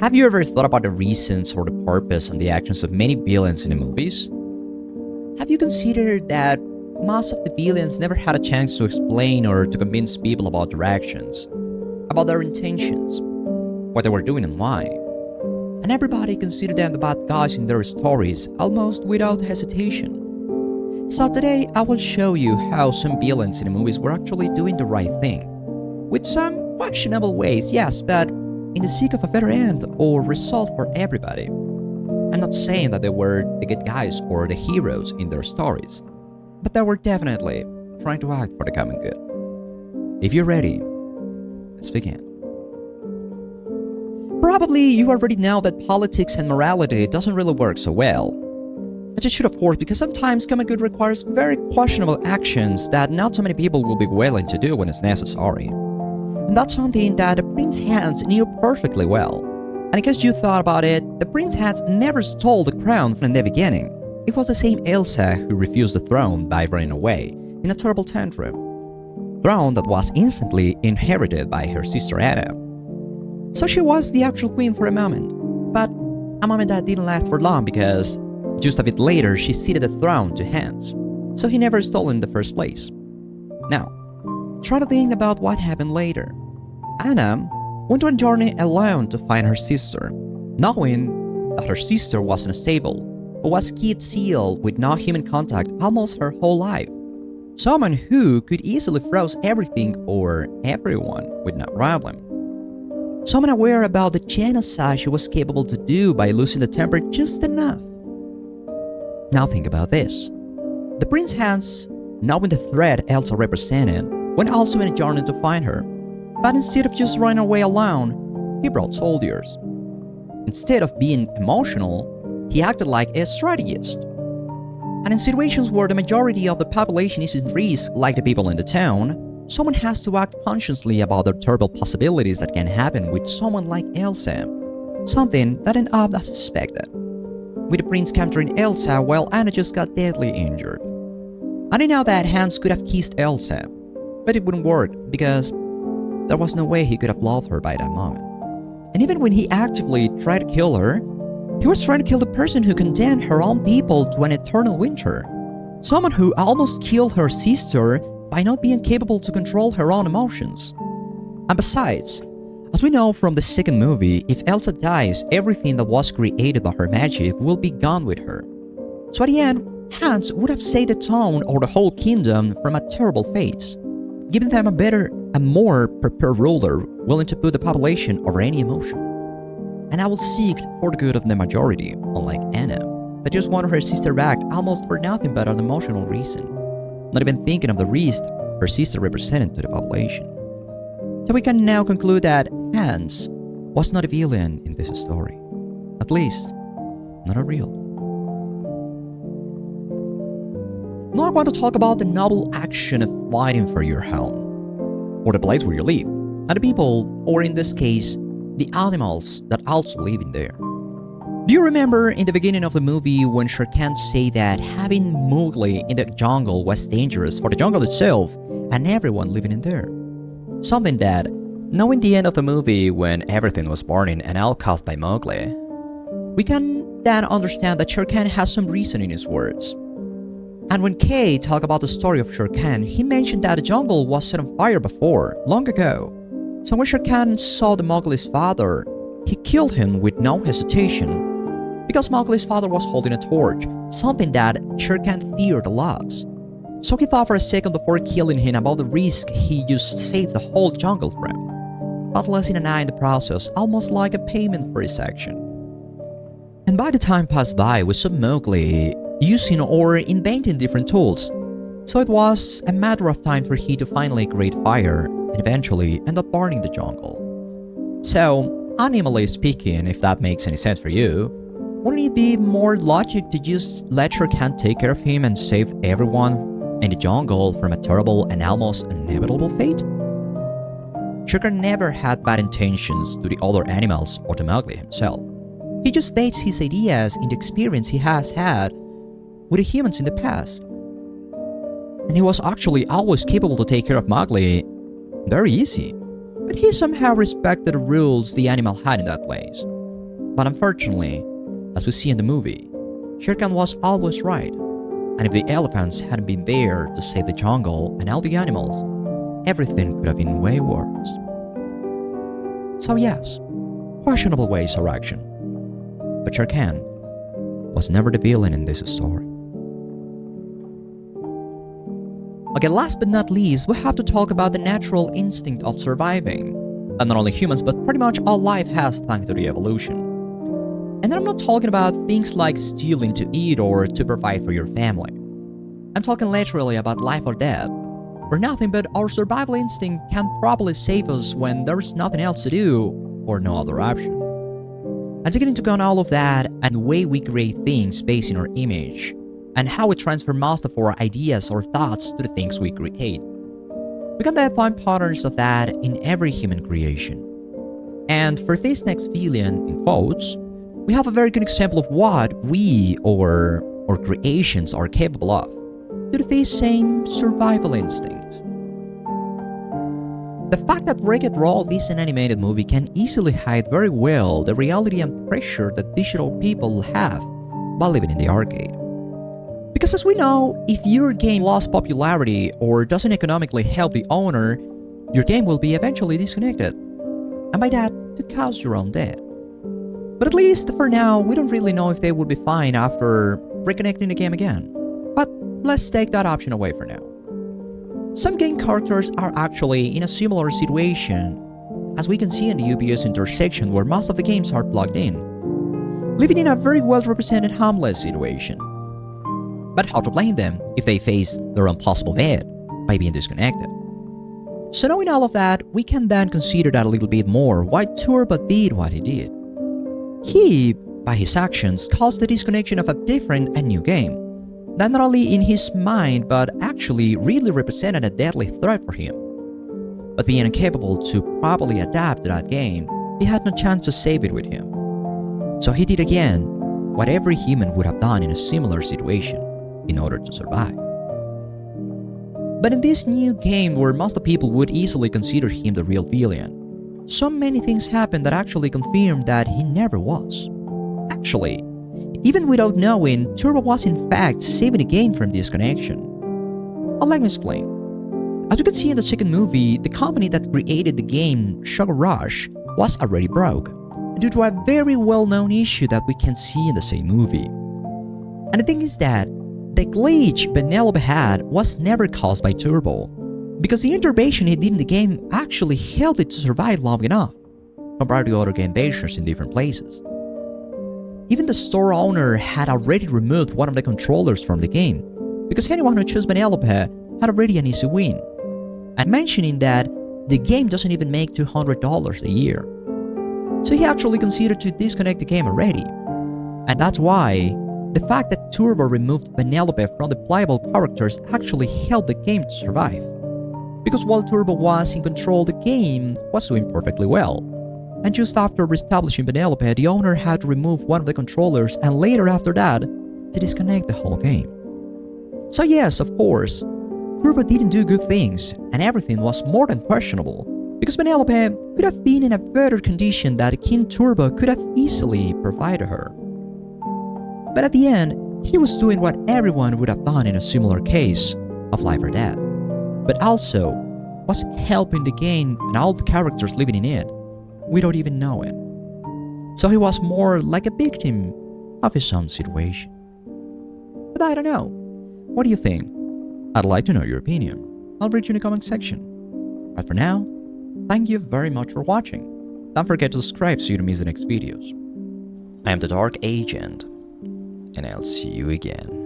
Have you ever thought about the reasons or the purpose and the actions of many villains in the movies? Have you considered that most of the villains never had a chance to explain or to convince people about their actions, about their intentions, what they were doing and why? And everybody considered them the bad guys in their stories almost without hesitation. So today I will show you how some villains in the movies were actually doing the right thing. With some questionable ways, yes, but in the sake of a better end or result for everybody. I'm not saying that they were the good guys or the heroes in their stories, but they were definitely trying to act for the common good. If you're ready, let's begin. Probably you already know that politics and morality doesn't really work so well. But you should, of course, because sometimes common good requires very questionable actions that not so many people will be willing to do when it's necessary. And that's something that the Prince Hans knew perfectly well. And in case you thought about it, the Prince Hans never stole the crown from the beginning. It was the same Elsa who refused the throne by running away in a terrible tantrum. Throne that was instantly inherited by her sister Anna. So she was the actual queen for a moment, but a moment that didn't last for long because just a bit later she ceded the throne to Hans, so he never stole it in the first place. Now, try to think about what happened later. Anna went on a journey alone to find her sister, knowing that her sister was unstable, but was kept sealed with no human contact almost her whole life. Someone who could easily froze everything or everyone with no problem. Someone aware about the genocide she was capable to do by losing the temper just enough. Now think about this. The Prince Hans, knowing the threat Elsa represented, went also on a journey to find her. But instead of just running away alone, he brought soldiers. Instead of being emotional, he acted like a strategist. And in situations where the majority of the population is at risk, like the people in the town, someone has to act consciously about the terrible possibilities that can happen with someone like Elsa. Something that ended up as suspected, with the prince capturing Elsa while Anna just got deadly injured. I didn't know that Hans could have kissed Elsa, but it wouldn't work because there was no way he could have loved her by that moment. And even when he actively tried to kill her, he was trying to kill the person who condemned her own people to an eternal winter. Someone who almost killed her sister by not being capable to control her own emotions. And besides, as we know from the second movie, if Elsa dies, everything that was created by her magic will be gone with her. So at the end, Hans would have saved the town or the whole kingdom from a terrible fate, giving them a better and more prepared ruler willing to put the population over any emotion. And I will seek for the good of the majority, unlike Anna, that just wanted her sister back almost for nothing but an emotional reason, not even thinking of the risk her sister represented to the population. So we can now conclude that Hans was not a villain in this story, at least not a real. Now I want to talk about the noble action of fighting for your home, or the place where you live, and the people, or in this case, the animals that also live in there. Do you remember in the beginning of the movie when Shere Khan said that having Mowgli in the jungle was dangerous for the jungle itself and everyone living in there? Something that, knowing the end of the movie when everything was burning and all caused by Mowgli, we can then understand that Shere Khan has some reason in his words. And when Kay talked about the story of Shere Khan, he mentioned that the jungle was set on fire before, long ago. So when Shere Khan saw the Mowgli's father, he killed him with no hesitation, because Mowgli's father was holding a torch, something that Shere Khan feared a lot. So he thought for a second before killing him about the risk he just saved the whole jungle from, but losing an eye in the process, almost like a payment for his action. And by the time passed by, we saw Mowgli using or inventing different tools, so it was a matter of time for he to finally create fire and eventually end up burning the jungle. So, animally speaking, if that makes any sense for you, wouldn't it be more logic to just let Shere Khan take care of him and save everyone in the jungle from a terrible and almost inevitable fate? Shere Khan never had bad intentions to the other animals or to Mowgli himself. He just bases his ideas in the experience he has had with the humans in the past. And he was actually always capable to take care of Mowgli very easy, but he somehow respected the rules the animal had in that place. But unfortunately, as we see in the movie, Shere Khan was always right. And if the elephants hadn't been there to save the jungle and all the animals, everything could have been way worse. So yes, questionable ways of action. But Shere Khan was never the villain in this story. Okay, last but not least, we have to talk about the natural instinct of surviving. And not only humans, but pretty much all life has thanks to the evolution. And then I'm not talking about things like stealing to eat or to provide for your family. I'm talking literally about life or death, where nothing but our survival instinct can probably save us when there's nothing else to do or no other option. And taking into account all of that and the way we create things based on our image, and how we transfer most of our ideas or thoughts to the things we create, we can then find patterns of that in every human creation. And for this next villain, in quotes, we have a very good example of what we or our creations are capable of, due to this same survival instinct. The fact that Wreck-It Ralph is an animated movie can easily hide very well the reality and pressure that digital people have while living in the arcade. Because as we know, if your game lost popularity or doesn't economically help the owner, your game will be eventually disconnected, and by that, to cause your own death. But at least for now, we don't really know if they will be fine after reconnecting the game again. But let's take that option away for now. Some game characters are actually in a similar situation, as we can see in the UPS intersection where most of the games are plugged in, living in a very well-represented homeless situation. But how to blame them if they face their own possible death by being disconnected? So knowing all of that, we can then consider that a little bit more why Turbo did what he did. He, by his actions, caused the disconnection of a different and new game that not only in his mind but actually really represented a deadly threat for him. But being incapable to properly adapt to that game, he had no chance to save it with him. So he did again what every human would have done in a similar situation in order to survive. But in this new game where most of the people would easily consider him the real villain, so many things happened that actually confirmed that he never was. Actually, even without knowing, Turbo was in fact saving the game from disconnection. Let me explain. As you can see in the second movie, the company that created the game, Sugar Rush, was already broke, due to a very well-known issue that we can see in the same movie. And the thing is that the glitch Penelope had was never caused by Turbo, because the intervention he did in the game actually helped it to survive long enough, compared to other game versions in different places. Even the store owner had already removed one of the controllers from the game, because anyone who chose Penelope had already an easy win, and mentioning that the game doesn't even make $200 a year. So he actually considered to disconnect the game already, and that's why the fact that Turbo removed Penelope from the playable characters actually helped the game to survive. Because while Turbo was in control, the game was doing perfectly well. And just after reestablishing Penelope, the owner had to remove one of the controllers and later after that, to disconnect the whole game. So yes, of course, Turbo didn't do good things, and everything was more than questionable, because Penelope could have been in a better condition that King Turbo could have easily provided her. But at the end, he was doing what everyone would have done in a similar case of life or death, but also was helping the game and all the characters living in it without even knowing. So he was more like a victim of his own situation. But I don't know. What do you think? I'd like to know your opinion. I'll read you in the comment section. But for now, thank you very much for watching. Don't forget to subscribe so you don't miss the next videos. I am the Dark Agent, and I'll see you again.